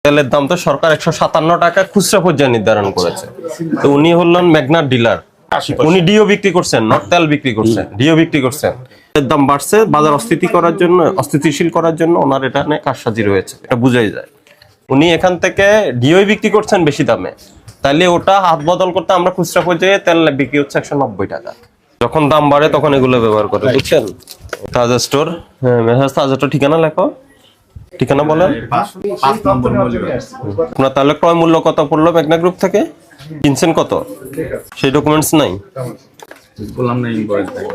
তেলের দাম তো সরকার 157 টাকা খুচরা পর্যায়ে নির্ধারণ করেছে। তো উনি হলেন মেঘনার ডিলার, উনি ডিও বিক্রি করছেন, নট তেল বিক্রি করছেন, ডিও বিক্রি করছেন। এর দাম বাড়ছে বাজার অস্থিতিশীল করার জন্য ওনার এটা নিয়ে কারসাজি রয়েছে, এটা বুঝাই যায়। উনি এখান থেকে ডিও বিক্রি করছেন বেশি দামে, তাইলে ওটা হাত বদল করতে আমরা খুচরা পর্যায়ে তেল বিক্রি হচ্ছে 190 টাকা। যখন দাম বাড়ে তখন এগুলো ব্যবহার করে, বুঝছেন? তাজা স্টোর, মেসাজ তাজা স্টোর, ঠিকানা লেখো, ঠিকানা বলেন। আপনার তাহলে ক্রয় মূল্য কত পড়লো মেঘনা গ্রুপ থেকে? কিনছেন কত? সেই ডকুমেন্টস নাই?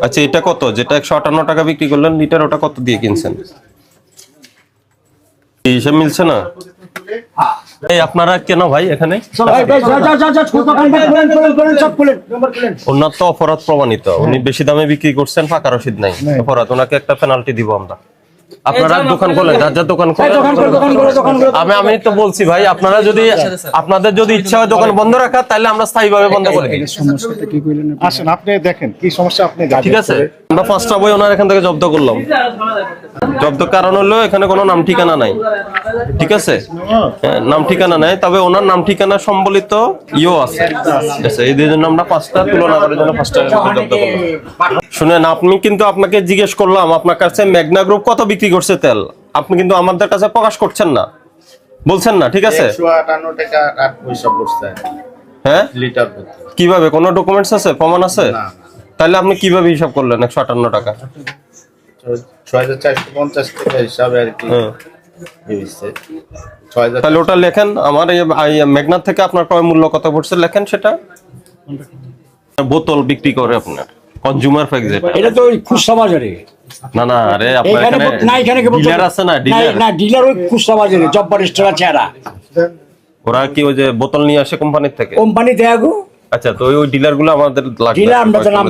আচ্ছা, এটা কত? যেটা 158 টাকা বিক্রি করলেন লিটার, ওটা কত দিয়ে কিনছেন? হিসাব মিলছে না? এই আপনারা কেন ভাই এখানে? ওনার তো অপরাধ প্রমাণিত, উনি বেশি দামে বিক্রি করছেন, ফাঁকা রসিদ নাই, অপরাধ। ওনাকে একটা পেনাল্টি দিব আমরা। আপনারা দোকান খোলেন, যার যার দোকান খোলেন। আমি তো বলছি ভাই, আপনারা যদি আপনাদের যদি ইচ্ছা হয় দোকান বন্ধ রাখা, তাহলে আমরা স্থায়ীভাবে বন্ধ করে দিই। সমস্যাটা কি কইলেন? আসেন আপনি দেখেন কি সমস্যা, আপনি ঠিক আছে। আমরা 5টা বই ওনার এখান থেকে জব্দ করলাম। জব্দ কারণ হলো এখানে কোনো নাম ঠিকানা নাই, ঠিক আছে? নাম ঠিকানা নাই, তবে ওনার নাম ঠিকানা সম্বলিত আছে। এই জন্য আমরা 5টা তুলনা করার জন্য 5টা জব্দ করলাম। শুনেন, আপনি কিন্তু আপনাকে জিজ্ঞেস করলাম আপনার কাছে মেঘনা গ্রুপ কত বিক্রি করছে তেল, আপনি কিন্তু আমাদের কাছে প্রকাশ করছেন না, বলছেন না, ঠিক আছে? 158 টাকা 8 পয়সা পড়ছে। হ্যাঁ, লিটার কিভাবে? কোনো ডকুমেন্টস আছে, প্রমাণ আছে? তাহলে আপনি কিভাবে হিসাব করলেন 158 টাকা? 6450 টাকা হিসাবে আর কি হইছে। তাহলে ওটা লেখেন, আমার এই মেঘনার থেকে আপনার ক্রয় মূল্য কত পড়ছে লেখেন সেটা। বোতল বিক্রি করে আপনার কনজিউমার প্যাক, যেটা এটা তো ওই খুচরা বাজারে। না আরে আপনার এখানে ডিলার আছে না? ডিলার ওই খুচরা বাজারে জব্বার স্টোর আছে। ওরা কি ওই যে বোতল নিয়ে আসে কোম্পানির থেকে? কোম্পানি দেয়া গো। আচ্ছা, তো ওই ডিলার গুলো আমাদের লাগবে। ডিলার আমরা তো নাম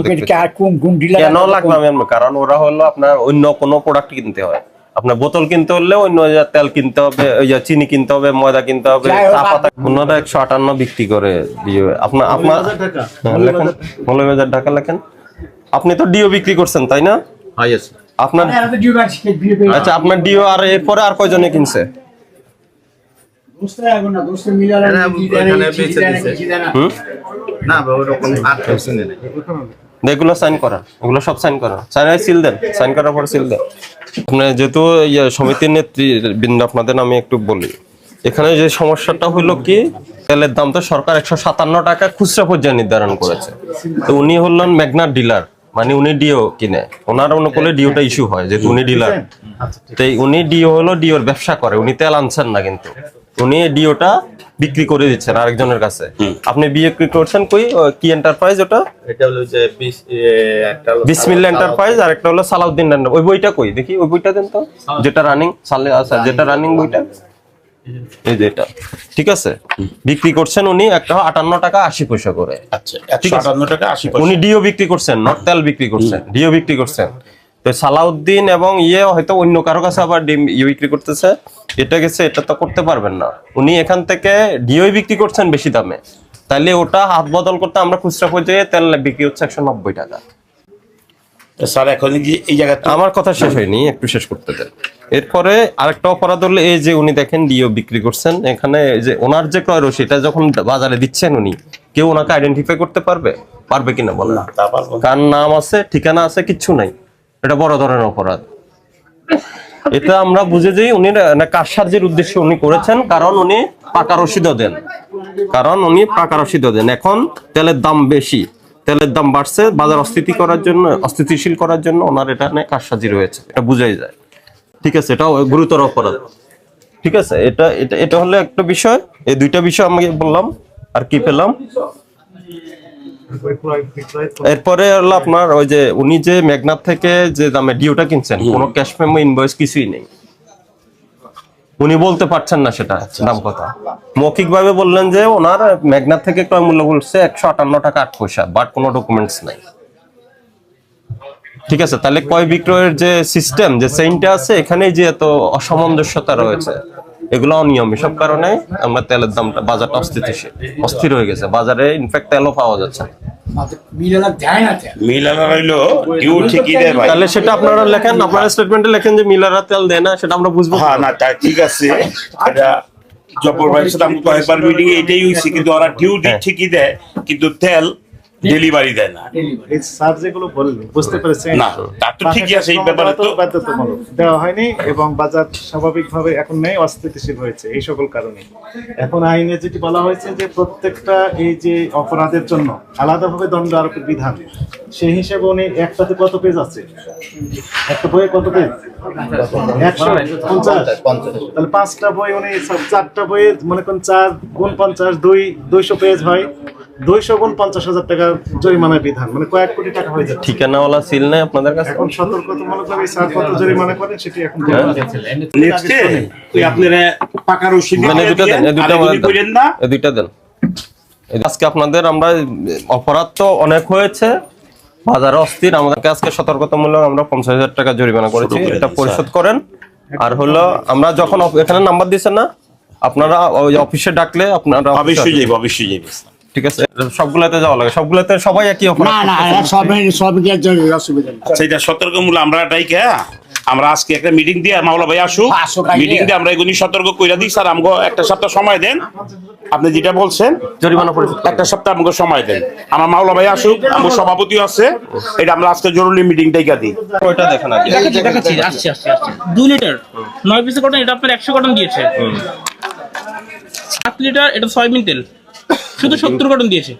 কোন ডিলার কেন লাগবে? কারণ ওরা হলো আপনার অন্য কোনো প্রোডাক্ট কিনতে হয়, আপনার বোতল কিনতে হলে অন্য তেল কিনতে হবে, ওই যে চিনি কিনতে হবে, ময়দা কিনতে হবে, চা পাতা। ওনারা 158 বিক্রি করে ডিও। আপনার লেখেন 90,000 টাকা লেখেন। আপনি তো ডিও বিক্রি করছেন তাই না? আপনার আচ্ছা, আপনার ডিও আর এরপরে আর কয়জনে কিনছে? এগুলো সাইন করা, ওগুলো সব সাইন করা, সিল দেন, সাইন করার পর সিল দেন। আপনার যেহেতু সমিতির নেতৃবৃন্দ, আপনাদের আমি একটু বলি, এখানে যে সমস্যাটা হলো কি, তেলের দাম তো সরকার 157 টাকা খুচরা পর্যায়ে নির্ধারণ করেছে। তো উনি হলেন মেঘনার ডিলার, মানে উনি ডিও কিনে, ওনার অনুকূলে ডিওটা ইস্যু হয়, যেহেতু উনি ডিলার। তাই উনি ডিও হলো ডিওর ব্যবসা করে, উনি তেল আনছেন না, কিন্তু উনি ডিওটা বিক্রি করে দিচ্ছেন আরেকজনের কাছে। আপনি বিক্রি করছেন কি এন্টারপ্রাইজ? ওটা এটা হলো যে বিসমিল্লাহ এন্টারপ্রাইজ, আর একটা হলো সালাউদ্দিন। ওই বইটা কই দেখি, ওই বইটা দেন তো, যেটা রানিং যেটা রানিং বইটা, এই যেটা, ঠিক আছে? বিক্রি করছেন উনি 158 টাকা 80 পয়সা করে। আচ্ছা, 158 টাকা 80 পয়সা। উনি ডিও বিক্রি করছেন, নট তেল বিক্রি করছেন, ডিও বিক্রি করছেন। তো সালাউদ্দিন এবং হয়তো অন্য কারো কাছে আবার বিক্রি করতেছে, এটা গেছে, এটা তো করতে পারবেন না। উনি এখান থেকে ডিও বিক্রি করছেন বেশি দামে, তাইলে ওটা হাত বদল করতে আমরা খুচরা পর্যায়ে তেল বিক্রি হচ্ছে 190 টাকা। স্যার এখন কি এই জায়গায় আমার কথা শেষ হয়নি, একটু শেষ করতে দেন। এরপরে আরেকটা অপরাধ হলো এই যে উনি দেখেন ডিও বিক্রি করছেন, এখানে যে ওনার যে ক্রয় রসিদ, এটা যখন বাজারে দিচ্ছেন উনি, কেউ ওনাকে আইডেন্টিফাই করতে পারবে কিনা বলেন? কার নাম আছে, ঠিকানা আছে, কিচ্ছু নাই। এটা বড় ধরনের অপরাধ। এটা আমরা বুঝে যাই উনি কারসাজির উদ্দেশ্যে উনি করেছেন, কারণ উনি পাকা রসিদও দেন। এখন তেলের দাম বেশি, তেলের দাম বাড়ছে, বাজার অস্থিতিশীল করার জন্য ওনার এটা নিয়ে কারসাজি রয়েছে, এটা বুঝাই যায়, ঠিক আছে? এটাও গুরুতর অপরাধ, ঠিক আছে? এটা হলো একটা বিষয়। এই দুইটা বিষয় আমি বললাম। আর কি পেলাম? এরপরে হলো আপনার ওই যে উনি যে মেঘনার থেকে যে দামে ডিওটা কিনছেন, কোনো ক্যাশ মেমো, ইনভয়েস কিছুই নেই। উনি বলতে পারছেন না সেটা দাম কথা। মৌখিক ভাবে বললেন যে ওনার মেঘনার থেকে ক্রয় মূল্য বলছে 158 টাকা 8 পয়সা, বাট কোনো ডকুমেন্টস নাই, ঠিক আছে? তাহলে ক্রয় বিক্রয়ের যে সিস্টেম, যে চেইনটা আছে, এখানে যে এত অসামঞ্জস্যতা রয়েছে, এগুলো অনিয়ম। সব কারণে আমরা তেলের দামটা, বাজারটা অস্থির হয়ে গেছে। বাজারে ইনফ্যাক্ট তেলও পাওয়া যাচ্ছে না। তাহলে সেটা আপনারা লেখেন, আপনারা স্টেটমেন্টে লেখেন যে মিলাররা তেল দেয় না, সেটা আমরা বুঝবো। হ্যাঁ, না ঠিক আছে, জব্বর ভাইয়ের সাথে আমি কয়েকবার মিটিং এটাই হয়েছে, কিন্তু ওরা ডিউ ঠিকই দেয়, কিন্তু তেল ডেলিভারি দেয় না। এই স্যার যেগুলো বললো বুঝতে পেরেছেন? না, তার তো ঠিকই আছে, এই ব্যাপারে তো বাধ্যতামূলক দেওয়া হয়নি এবং বাজার স্বাভাবিকভাবে এখন নেই, অস্থিতিশীল হয়েছে এই সকল কারণে। এখন আইনে যেটি বলা হয়েছে যে প্রত্যেকটা এই যে অপরাধের জন্য আলাদাভাবে দণ্ড আরোপের বিধান, সেই হিসেবে উনি একটাতে কত পেজ আছে, একটা বইয়ে কত পেজ, 150। তাহলে 5টা বই উনি 4টা বইয়ে মনে করেন 4 গুণ 50 200 পেজ হয়, 200 গুণ 50,000 টাকা জরিমানার বিধান, মানে কয়েক কোটি টাকা হয়ে যাচ্ছে। ঠিকানাওয়ালা সিল নেই আপনাদের কাছে? এখন সতর্কতামূলকভাবে স্যার কত জরিমানা করেন সেটি এখন নেক্সটে ওই আপনারা পাকা রশিদ মানে দুইটা দেন, এই দুইটা আমাদের কইলেন না। এই দুইটা দেন। আজকে আপনাদের আমরা অপরাধ তো অনেক হয়েছে, বাজারে অস্থির, আমাদেরকে আজকে সতর্কতামূলক আমরা 50,000 টাকা জরিমানা করেছি, এটা পরিশোধ করেন। আর হলো আমরা যখন এখানে নাম্বার দিয়েছেন না, আপনারা ওই অফিসে ডাকলে আপনারা অবশ্যই যাইব, অবশ্যই যাইব। ঠিক আছে, সবগুলাতে যাওয়া লাগে, সবগুলাতে সবাই একই অপরাধ না না করতেছে। সব অসুবিধা নেই। আচ্ছা, এটা সতর্কমূলক আমরা ডাইকে আমরা আজকে একটা মিটিং দিয়ে মাওলা ভাই আসুক, আসুক, আইয়ে। মিটিং দিয়ে আমরা এগুলি সতর্ক কইরা দিই। স্যার আমগো একটা সপ্তাহ সময় দেন, আপনি যেটা বলছেন জরিমানা পরিশোধ একটা সপ্তাহ আমাকে সময় দেন। আমার মাওলা ভাই আসুক, আমার সভাপতিও আছে, এটা আমরা আজকে জরুরি মিটিং ডাইকা দিই। ওইটা দেখেন আগে। দেখাচ্ছি আসছি 2 লিটার 9 পিসের কটন, এটা আপনার 100 কটন দিয়েছে। 7 লিটার এটা সয়াবিন তেল শুধু 70 কটন দিয়েছে।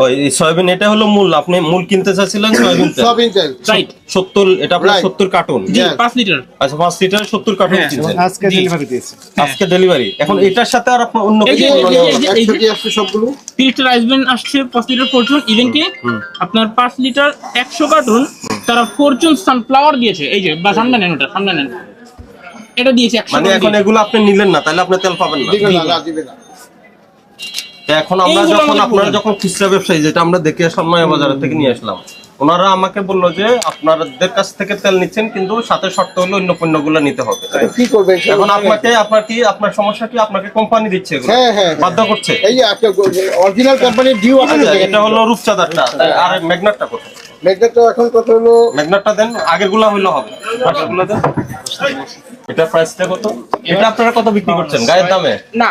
ওই সয়াবিন, এটা হলো মূল, আপনি মূল কিনতে চাচ্ছিলেন সয়াবিন তেল, রাইট 70, এটা আপনার 70 কার্টন। জি 5 লিটার। আচ্ছা, 5 লিটার 70 কার্টন কিনছেন আজকে ডেলিভারি দিয়েছে। আজকে ডেলিভারি। এখন এটার সাথে আর আপনার অন্য এই কিছু যে তুলনা হবে? 30 টা রাইস ব্র্যান্ড আসছে, 5 লিটার ফরচুন, ইভেন কি আপনার 5 লিটার 100 কার্টন তারা ফরচুন সানফ্লাওয়ার দিয়েছে। এই যে বা সামনে নেন, ওটা সামনে নেন, এটা দিয়েছে 100 মানে এখন এগুলো আপনি নিলেন না, তাহলে আপনি তেল পাবেন না। তো এখন আমরা এইগুলো যখন আমাদের আপনারা প্রবলেম। যখন খুচরা ব্যবসায়ী, যেটা আমরা দেখে আসলাম নয়া বাজার থেকে নিয়ে আসলাম, ওনারা আমাকে বললো যে আপনাদের কাছ থেকে তেল নিচ্ছেন, কিন্তু সাথে শর্ত হলো অন্য পণ্যগুলো নিতে হবে। কি করবে এখন আপনার সমস্যা কি? আপনাকে কোম্পানি দিচ্ছে এগুলো, হ্যাঁ। বাধ্য করছে। এই যে একটা অরিজিনাল কোম্পানির ডিউ আছে, এটা হলো রূপচাঁদারটা, আর ম্যাগনারটা কোথায়? মেঘনাটা এখন কত হলো? ম্যাগনারটা দেন, আগেরগুলা হইলো হবে, আগেরগুলা দেন। এটা প্রাইসটা কত? এটা আপনারা কত বিক্রি করছেন গায়ের দামে? না,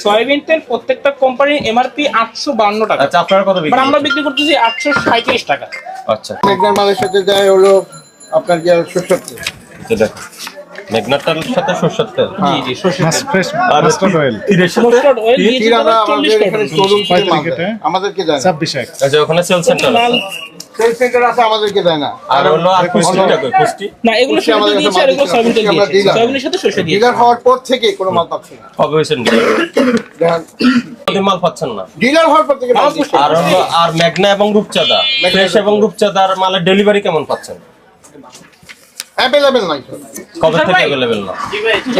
সয়াবিন তেল প্রত্যেকটা কোম্পানির এমআরপি 852 টাকা, আচ্ছা, আপনারা কত বাট বিক্রি আমরা করছেন? বিক্রি করতেছি 837 টাকা। আচ্ছা, মেঘনার মালের সাথে যায় হলো আপনার যে 67। এটা দেখো, ম্যাগনারটার সাথে সরষের তেল, জি জি সরষের তেল। ফ্রেশ আর মাস্টার্ড অয়েল তীরের সাথে মাস্টার্ড অয়েল দিয়েছে ঠিক তারা আমরা 40 আমাদের এখানে টাকা। শোরুম থেকে মাল প্যাকেটে দেয়, আমাদেরকে দেয় না। 26 আচ্ছা, ওখানে সেল সেন্টার মাল সেল সেন্টার আছে, আমাদেরকে দেয় না। আর হলো আর কুষ্টিটা কই? কুষ্টি না, এগুলো খুশি আমাদের সরষে কাছে দিয়েছে আর এগুলো মাল সয়াবিন তেল দিচ্ছে, আমরা দিয়েছে, দিলাম। সয়াবিনের সাথে সরষে দিয়েছে। ডিলার হওয়ার পর থেকে কোনো মাল পাচ্ছি না। কবে হয়েছেন? মাল পাচ্ছেন না। ডিলার হওয়ার পর থেকে মাল দিচ্ছে। আর হলো আর মেঘনা এবং রূপচাঁদা, ফ্রেশ এবং রূপচাঁদার মালের ডেলিভারি কেমন পাচ্ছেন? অ্যাভেলেবেল নাই তো। কবে থেকে অ্যাভেলেবেল না?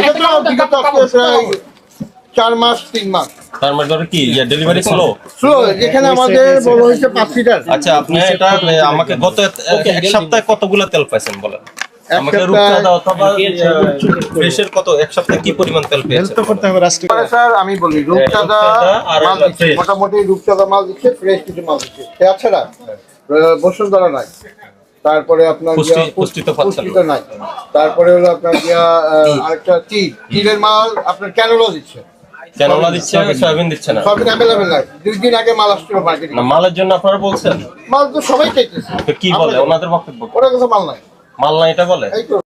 এটা তো বিগত আজকে প্রায় 4 মাস 3 মাস তার মানে ধরো কি ডেলিভারি স্লো? স্লো। যেখানে আমাদের বড় হয়েছে 5 লিটার, আচ্ছা, আপনি এটা আমাকে গত এক সপ্তাহে কতগুলা তেল পাইছেন বলেন এক আমাকে? সপ্তাহে- রূপচাঁদা অথবা ফ্রেশের কত এক সপ্তাহে কি পরিমাণ তেল হেল্প পেয়েছেন? তো করতে হবে রাষ্ট্রীয়। স্যার আমি বলি রূপচাঁদা আর মাল দিচ্ছে, fresh। মোটামুটি রূপচাঁদা মাল দিচ্ছে, ফ্রেশ কিছু মাল দিচ্ছে। তাছাড়া বসুন্ধরা নাই, তারপরে আপনার পুষ্টি তো পাচ্ছেন না। পুষ্টিতে নাই, তারপরে হলো আপনার আরেকটা টিলের মাল আপনার ক্যানোলা দিচ্ছে, ক্যানোলা দিচ্ছে, সয়াবিন দিচ্ছে না। সবই অ্যাভেলেবেল নাই। 2 দিন আগে মাল আসছিল মার্কেটে, না, মালের জন্য আপনারা বলছেন, মাল তো সবাই চাইতেছে। তো কি বলে ওনাদের বক্তব্য? ওরা কাছে মাল নাই, মাল না এটা বলে? এই তো